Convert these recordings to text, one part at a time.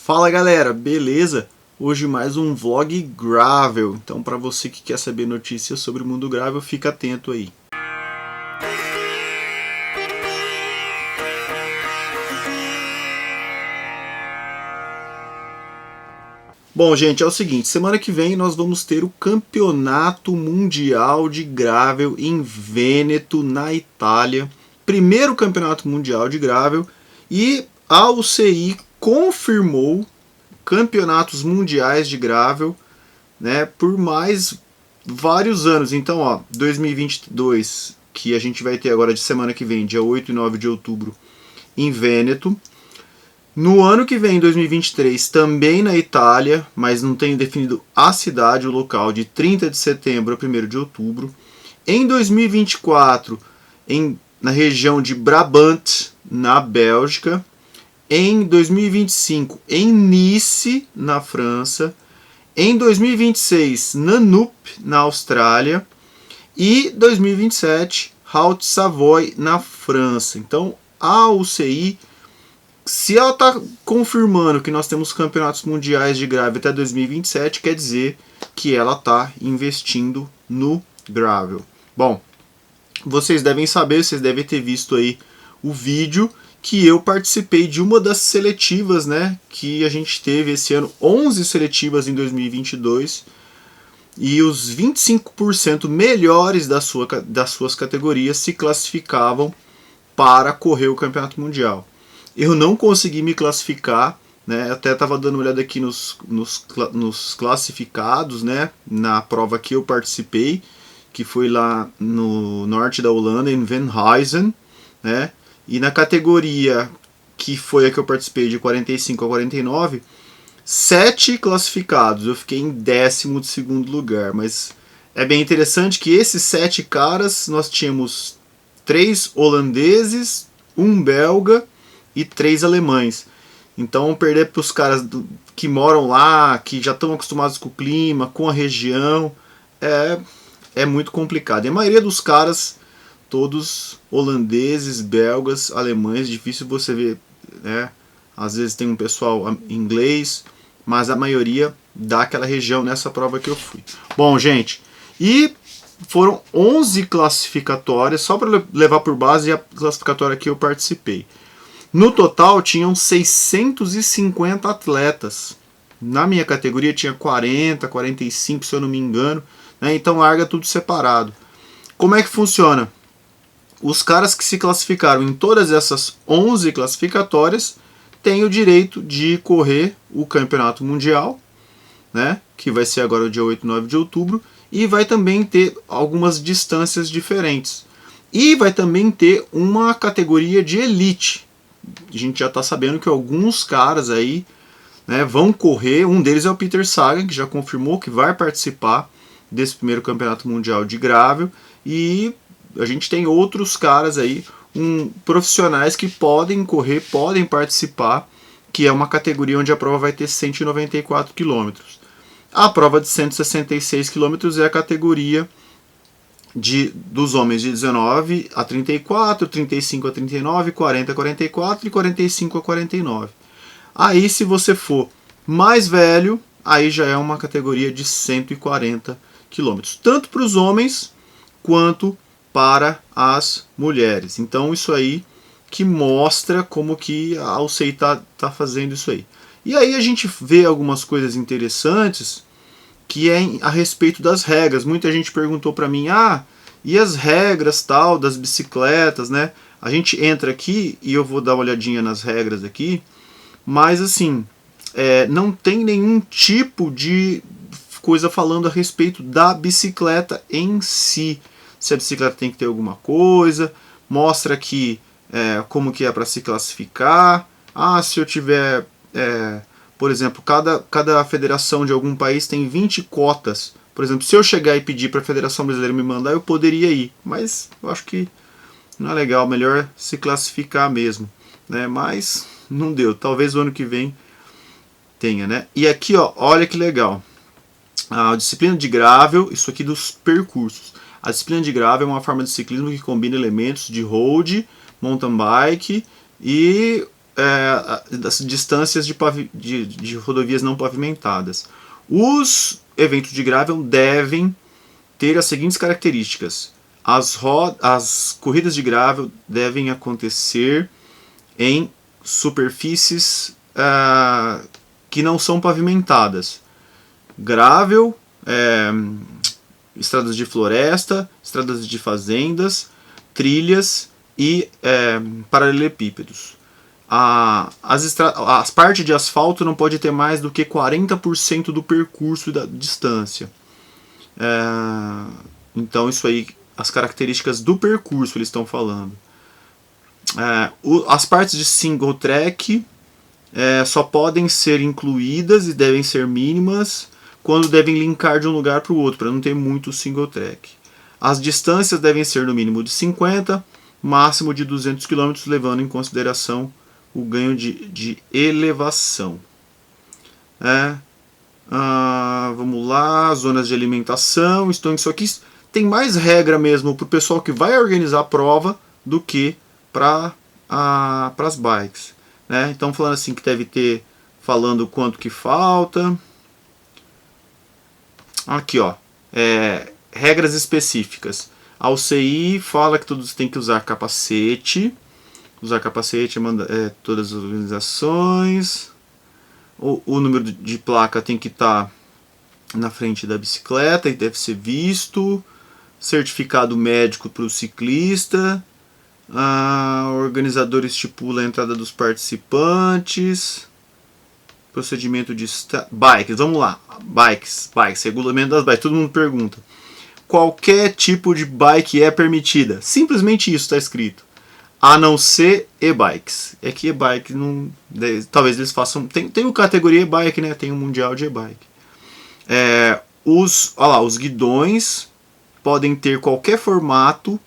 Fala galera, beleza? Hoje mais um vlog gravel, então para você que quer saber notícias sobre o mundo gravel, fica atento aí. Bom gente, é o seguinte, semana que vem nós vamos ter o Campeonato Mundial de Gravel em Vêneto, na Itália. Primeiro Campeonato Mundial de Gravel, e a UCI confirmou campeonatos mundiais de gravel, né, por mais vários anos. Então, ó, 2022, que a gente vai ter agora de semana que vem, dia 8 e 9 de outubro, em Vêneto. No ano que vem, 2023, também na Itália, mas não tenho definido a cidade, o local, de 30 de setembro a 1º de outubro. Em 2024, na região de Brabant, na Bélgica. Em 2025, em Nice, na França. Em 2026, Nanup, na Austrália. E 2027, Haute-Savoie, na França. Então, a UCI, se ela está confirmando que nós temos campeonatos mundiais de gravel até 2027, quer dizer que ela está investindo no gravel. Bom, vocês devem saber, vocês devem ter visto aí o vídeo que eu participei de uma das seletivas, né, que a gente teve esse ano, 11 seletivas em 2022, e os 25% melhores das suas categorias se classificavam para correr o Campeonato Mundial. Eu não consegui me classificar, né, até estava dando uma olhada aqui nos classificados, né, na prova que eu participei, que foi lá no norte da Holanda, em Venhuizen, né, e na categoria que foi a que eu participei, de 45 a 49, 7 classificados. Eu fiquei em 12º lugar, mas é bem interessante que esses 7 caras, nós tínhamos 3 holandeses, 1 belga e 3 alemães. Então perder para os caras que moram lá, que já estão acostumados com o clima, com a região, é muito complicado. E a maioria dos caras, todos holandeses, belgas, alemães, difícil você ver, né? Às vezes tem um pessoal inglês, mas a maioria daquela região nessa prova que eu fui. Bom, gente, e foram 11 classificatórias, só para levar por base a classificatória que eu participei. No total tinham 650 atletas. Na minha categoria tinha 40, 45, se eu não me engano, né? Então larga tudo separado. Como é que funciona? Os caras que se classificaram em todas essas 11 classificatórias têm o direito de correr o Campeonato Mundial, né, que vai ser agora o dia 8 e 9 de outubro, e vai também ter algumas distâncias diferentes. E vai também ter uma categoria de elite. A gente já está sabendo que alguns caras aí, né, vão correr. Um deles é o Peter Sagan, que já confirmou que vai participar desse primeiro Campeonato Mundial de Gravel, e a gente tem outros caras aí, profissionais que podem correr, podem participar, que é uma categoria onde a prova vai ter 194 km. A prova de 166 km é a categoria dos homens de 19 a 34, 35 a 39, 40 a 44 e 45 a 49. Aí, se você for mais velho, aí já é uma categoria de 140 km, tanto para os homens quanto para as mulheres. Então isso aí que mostra como que a UCI tá fazendo isso aí. E aí a gente vê algumas coisas interessantes, que é a respeito das regras. Muita gente perguntou para mim, e as regras tal das bicicletas, né? A gente entra aqui e eu vou dar uma olhadinha nas regras aqui, mas assim, não tem nenhum tipo de coisa falando a respeito da bicicleta em si. Se a bicicleta tem que ter alguma coisa, mostra aqui como que é para se classificar. Se eu tiver, por exemplo, cada federação de algum país tem 20 cotas. Por exemplo, se eu chegar e pedir para a Federação Brasileira me mandar, eu poderia ir, mas eu acho que não é legal, melhor se classificar mesmo, né? Mas não deu, talvez o ano que vem tenha, né? E aqui, ó, olha que legal, a disciplina de gravel, isso aqui dos percursos. A disciplina de gravel é uma forma de ciclismo que combina elementos de road, mountain bike e das distâncias de rodovias não pavimentadas. Os eventos de gravel devem ter as seguintes características. As corridas de gravel devem acontecer em superfícies que não são pavimentadas. Gravel, estradas de floresta, estradas de trilhas e paralelepípedos. As partes de asfalto não pode ter mais do que 40% do percurso da distância. Então isso aí, as características do percurso eles estão falando. As partes de single track só podem ser incluídas e devem ser mínimas quando devem linkar de um lugar para o outro, para não ter muito single track. As distâncias devem ser no mínimo de 50, máximo de 200 km, levando em consideração o ganho de elevação. Vamos lá, zonas de alimentação. Então isso aqui tem mais regra mesmo para o pessoal que vai organizar a prova do que para as bikes. Então falando assim que deve ter, falando quanto que falta. Aqui ó, regras específicas. A UCI fala que todos têm que usar capacete. Usar capacete todas as organizações. O número de placa tem que estar na frente da bicicleta e deve ser visto. Certificado médico para o ciclista. O organizador estipula a entrada dos participantes. Procedimento de bikes, vamos lá. Bikes, regulamento das bikes. Todo mundo pergunta. Qualquer tipo de bike é permitida. Simplesmente isso está escrito. A não ser e-bikes. É que e-bike não. Talvez eles façam. Tem uma categoria e-bike, né? Tem um mundial de e-bike. Os guidões podem ter qualquer formato.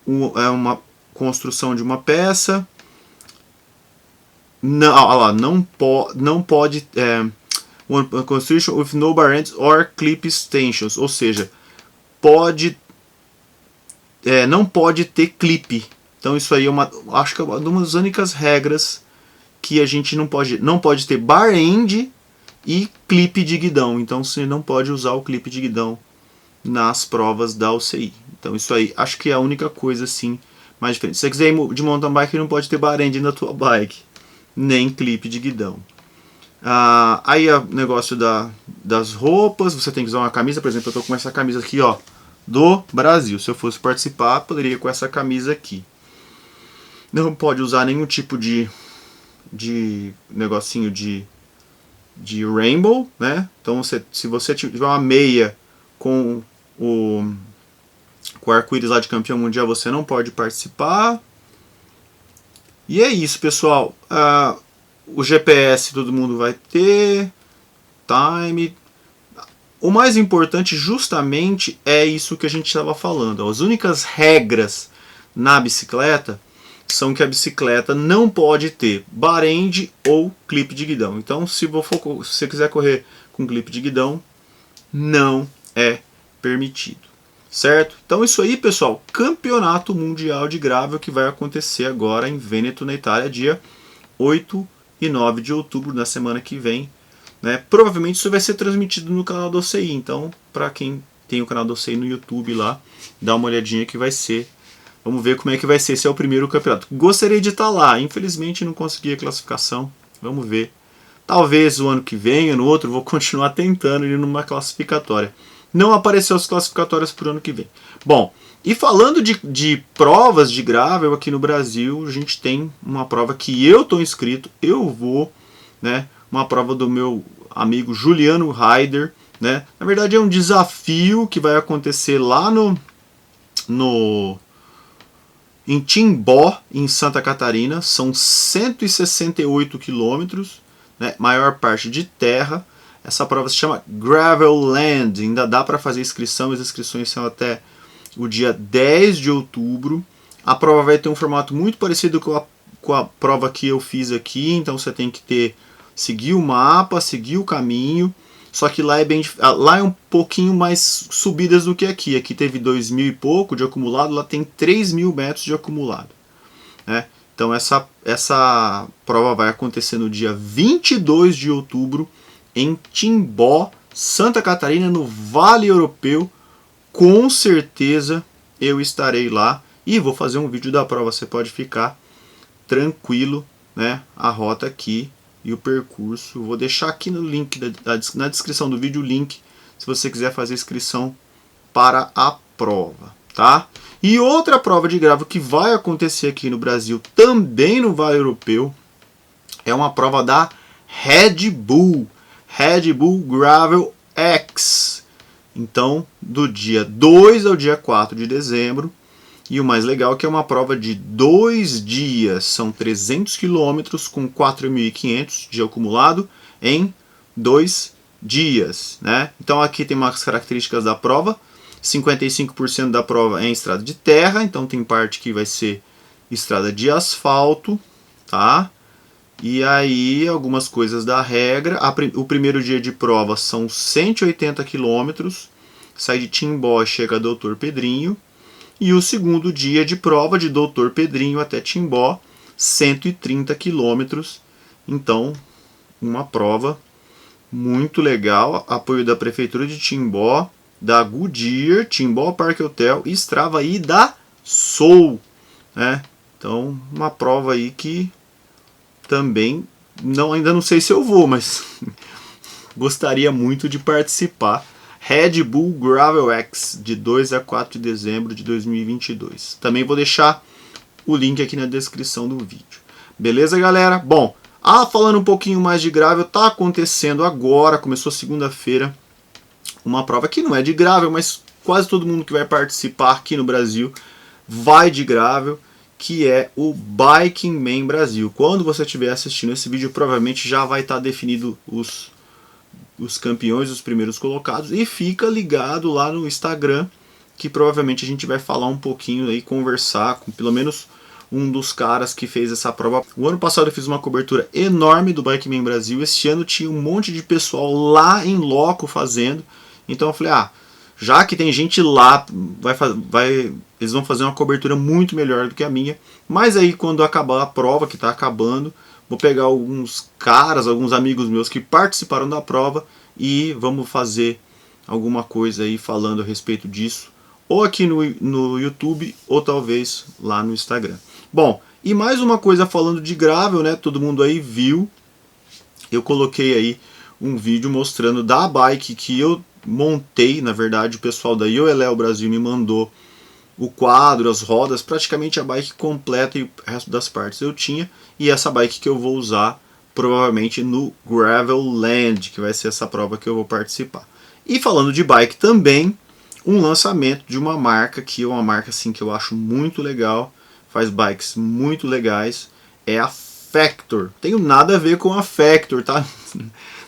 Uma construção de uma peça. Não pode. One construction with no bar ends or clip extensions. Ou seja, não pode ter clipe. Então isso aí acho que é uma das únicas regras que a gente não pode ter bar end e clipe de guidão. Então você não pode usar o clipe de guidão nas provas da UCI. Então isso aí acho que é a única coisa assim mais diferente. Se você quiser ir de mountain bike, não pode ter bar end na tua bike, nem clipe de guidão. Aí o negócio das roupas, você tem que usar uma camisa. Por exemplo, eu estou com essa camisa aqui, ó, do Brasil. Se eu fosse participar, poderia ir com essa camisa aqui. Não pode usar nenhum tipo de negocinho de rainbow, né? Então se você tiver uma meia com o arco-íris lá de campeão mundial, você não pode participar. E é isso, pessoal. O GPS todo mundo vai ter. Time. O mais importante justamente é isso que a gente estava falando. As únicas regras na bicicleta são que a bicicleta não pode ter bar end ou clipe de guidão. Então se você quiser correr com clipe de guidão, não é permitido. Certo? Então isso aí, pessoal, Campeonato Mundial de Gravel que vai acontecer agora em Vêneto, na Itália, dia 8 e 9 de outubro, na semana que vem. Provavelmente isso vai ser transmitido no canal do OCI. Então, para quem tem o canal do OCI no YouTube lá, dá uma olhadinha que vai ser. Vamos ver como é que vai ser. Esse é o primeiro campeonato. Gostaria de estar lá. Infelizmente não consegui a classificação. Vamos ver. Talvez o ano que vem, no outro, vou continuar tentando ir numa classificatória. Não apareceu as classificatórias para o ano que vem. Bom, e falando de provas de gravel aqui no Brasil, a gente tem uma prova que eu estou inscrito. Eu vou, uma prova do meu amigo Juliano Ryder. Na verdade é um desafio que vai acontecer lá em Timbó, em Santa Catarina. São 168 quilômetros, maior parte de terra. Essa prova se chama Gravel Land. Ainda dá para fazer inscrição. As inscrições são até o dia 10 de outubro. A prova vai ter um formato muito parecido com a prova que eu fiz aqui. Então você tem que seguir o mapa, seguir o caminho. Só que lá é um pouquinho mais subidas do que aqui. Aqui teve 2.000 e pouco de acumulado, lá tem 3.000 metros de acumulado. Então essa prova vai acontecer no dia 22 de outubro em Timbó, Santa Catarina, no Vale Europeu. Com certeza eu estarei lá e vou fazer um vídeo da prova, você pode ficar tranquilo, né? A rota aqui e o percurso. Vou deixar aqui no link, na descrição do vídeo, o link, se você quiser fazer inscrição para a prova, tá? E outra prova de gravel que vai acontecer aqui no Brasil, também no Vale Europeu, é uma prova da Red Bull Gravel X. Então, do dia 2 ao dia 4 de dezembro. E o mais legal é que é uma prova de 2 dias. São 300 quilômetros com 4.500 de acumulado em 2 dias, né? Então aqui tem umas características da prova. 55% da prova é em estrada de terra. Então tem parte que vai ser estrada de asfalto, tá? E aí algumas coisas da regra. O primeiro dia de prova são 180 quilômetros. Sai de Timbó e chega a Doutor Pedrinho. E o segundo dia de prova de Doutor Pedrinho até Timbó, 130 quilômetros. Então, uma prova muito legal. Apoio da Prefeitura de Timbó, da Goodyear, Timbó Park Hotel, Strava e da Soul, né? Então, uma prova aí que também ainda não sei se eu vou, mas gostaria muito de participar. Red Bull Gravel X, de 2 a 4 de dezembro de 2022. Também vou deixar o link aqui na descrição do vídeo. Beleza, galera? Bom, falando um pouquinho mais de gravel, tá acontecendo agora, começou segunda-feira, uma prova que não é de gravel, mas quase todo mundo que vai participar aqui no Brasil vai de gravel, que é o Biking Man Brasil. Quando você estiver assistindo esse vídeo, provavelmente já vai estar definido os campeões, os primeiros colocados, e fica ligado lá no Instagram, que provavelmente a gente vai falar um pouquinho aí, conversar com pelo menos um dos caras que fez essa prova. O ano passado eu fiz uma cobertura enorme do Bikeman Brasil, este ano tinha um monte de pessoal lá em loco fazendo, então eu falei, já que tem gente lá, eles vão fazer uma cobertura muito melhor do que a minha, mas aí quando acabar a prova, que está acabando, vou pegar alguns caras, alguns amigos meus que participaram da prova e vamos fazer alguma coisa aí falando a respeito disso, ou aqui no YouTube, ou talvez lá no Instagram. Bom, e mais uma coisa falando de gravel, né? Todo mundo aí viu, eu coloquei aí um vídeo mostrando da bike que eu montei, na verdade o pessoal da Ioeléu Brasil me mandou o quadro, as rodas, praticamente a bike completa e o resto das partes eu tinha, e essa bike que eu vou usar provavelmente no Gravel Land, que vai ser essa prova que eu vou participar. E falando de bike também, um lançamento de uma marca que é uma marca assim que eu acho muito legal, faz bikes muito legais, é a Factor. Tenho nada a ver com a Factor, tá?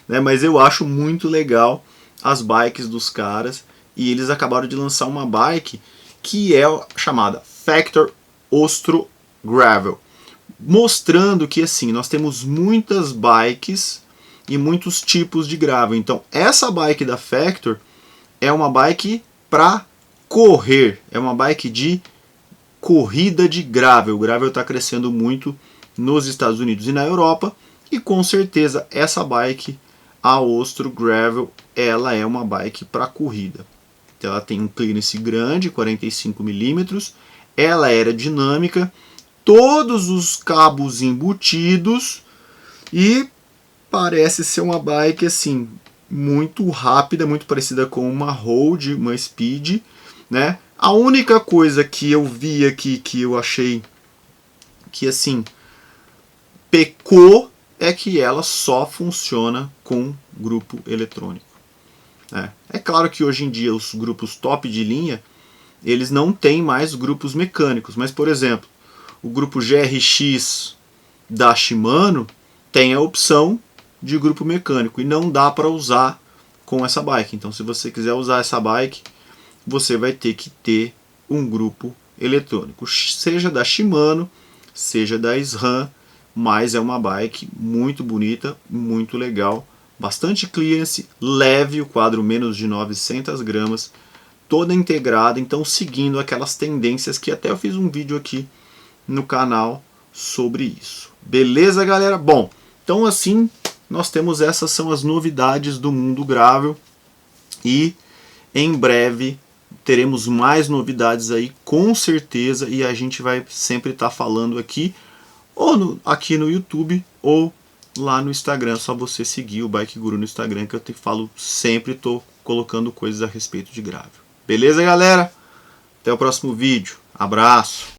Né, mas eu acho muito legal as bikes dos caras, e eles acabaram de lançar uma bike que é chamada Factor Ostro Gravel, mostrando que assim, nós temos muitas bikes e muitos tipos de gravel. Então essa bike da Factor é uma bike para correr, é uma bike de corrida de gravel. O gravel está crescendo muito nos Estados Unidos e na Europa, e com certeza essa bike, a Ostro Gravel, ela é uma bike para corrida. Ela tem um clearance grande, 45 mm, ela é aerodinâmica, todos os cabos embutidos, e parece ser uma bike assim muito rápida, muito parecida com uma road, uma speed, né? A única coisa que eu vi aqui que eu achei que assim pecou é que ela só funciona com grupo eletrônico. É claro que hoje em dia os grupos top de linha, eles não têm mais grupos mecânicos, mas por exemplo, o grupo GRX da Shimano tem a opção de grupo mecânico e não dá para usar com essa bike. Então se você quiser usar essa bike, você vai ter que ter um grupo eletrônico, seja da Shimano, seja da SRAM, mas é uma bike muito bonita, muito legal, bastante clearance, leve, o quadro menos de 900 gramas, toda integrada, então seguindo aquelas tendências que até eu fiz um vídeo aqui no canal sobre isso. Beleza, galera? Bom, então assim, nós temos essas são as novidades do mundo gravel e em breve teremos mais novidades aí, com certeza, e a gente vai sempre estar falando aqui, ou aqui no YouTube, ou lá no Instagram. Só você seguir o Bike Guru no Instagram, que eu falo sempre, estou colocando coisas a respeito de gravel. Beleza, galera? Até o próximo vídeo. Abraço!